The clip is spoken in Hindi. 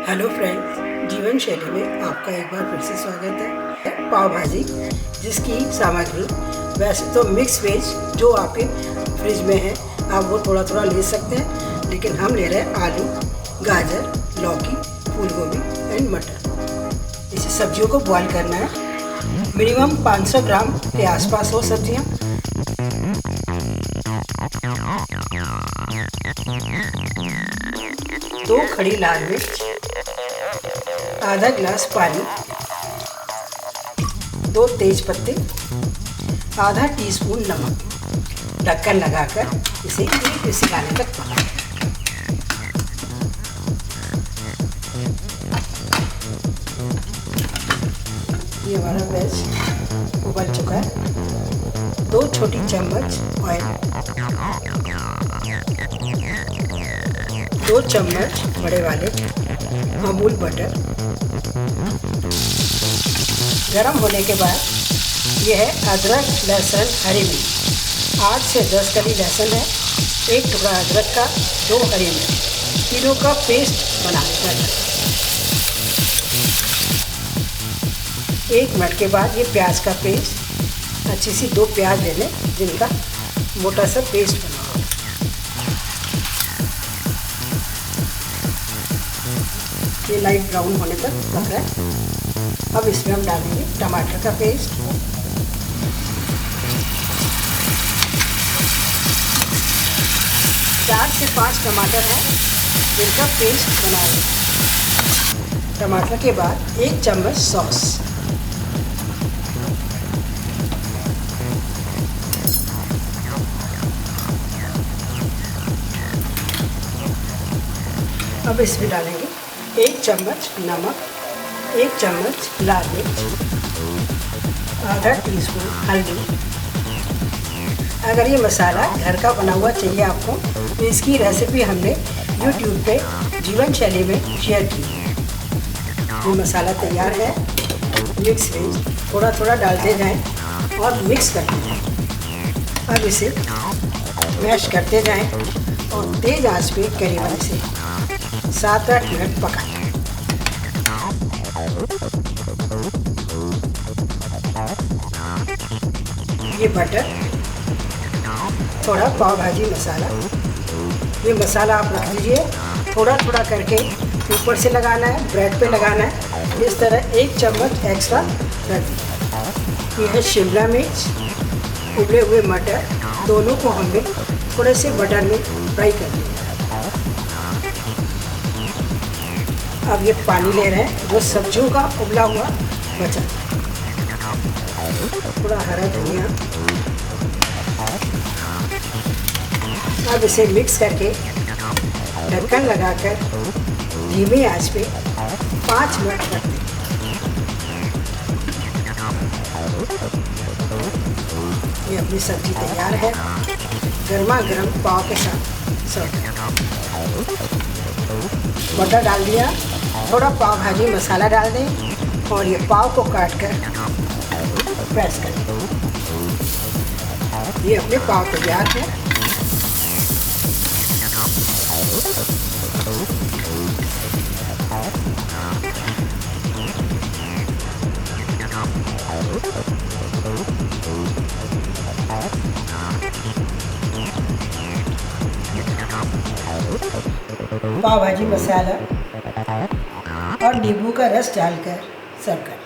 हेलो फ्रेंड्स, जीवन शैली में आपका एक बार फिर से स्वागत है। पाव भाजी जिसकी सामग्री वैसे तो मिक्स वेज जो आपके फ्रिज में है आप वो थोड़ा थोड़ा ले सकते हैं, लेकिन हम ले रहे हैं आलू, गाजर, लौकी, फूल गोभी एंड मटर। इसे सब्जियों को बॉईल करना है। मिनिमम 500 ग्राम के आसपास हो सब्जियाँ। दो खड़ी लाल मिर्च, आधा गिलास पानी, 2 तेज पत्ते, आधा टीस्पून नमक। ढक्कन लगाकर इसे एक विसिल आने तक पकाएं। ये हमारा वेज उबल चुका है। 2 छोटी चम्मच ऑयल, 2 चम्मच बड़े वाले अमूल बटर। गरम होने के बाद यह है अदरक, लहसुन, हरी मिर्च। 8 से 10 कली लहसुन है, 1 टुकड़ा अदरक का, 2 हरी मिर्च, तीनों का पेस्ट बनाने का है। 1 मिनट के बाद ये प्याज का पेस्ट, अच्छी सी 2 प्याज ले लें जिनका मोटा सा पेस्ट बना हो। ये लाइट ब्राउन होने तक पक रहा है। अब इसमें हम डालेंगे टमाटर का पेस्ट, चार से 5 टमाटर हैं जिनका पेस्ट बना लें। टमाटर के बाद 1 चम्मच सॉस, अब इसमें डालेंगे 1 चम्मच नमक, 1 चम्मच लाल मिर्च, आधा टीस्पून हल्दी। अगर ये मसाला घर का बना हुआ चाहिए आपको तो इसकी रेसिपी हमने YouTube पे जीवन शैली में शेयर की है। ये मसाला तैयार है। मिक्स वेज थोड़ा थोड़ा डालते जाएं और मिक्स करते जाएं। अब इसे मैश करते जाएं और तेज़ आंच पे करीबन इसे 7-8 मिनट पकाएं। ये बटर, थोड़ा पाव भाजी मसाला, ये मसाला आप रख लीजिए। थोड़ा थोड़ा करके ऊपर से लगाना है, ब्रेड पे लगाना है। इस तरह 1 चम्मच एक्स्ट्रा रख दीजिए। ये है शिमला मिर्च, उबले हुए मटर, दोनों को हमने थोड़े से बटर में फ्राई कर लिया। अब ये पानी ले रहे हैं जो सब्जियों का उबला हुआ बचा। थोड़ा हरा धनिया। अब इसे मिक्स करके ढक्कन लगाकर धीमी आंच पे 5 मिनट रख दें। ये अपनी सब्जी तैयार है। गर्मा गर्म पाव के साथ सर्व करें। बटर डाल दिया, थोड़ा पाव भाजी मसाला डाल दें और ये पाव को काट कर प्रेस करें। ये अपने पाव तैयार है। पाव भाजी मसाला और नींबू का रस डालकर सर्व करें।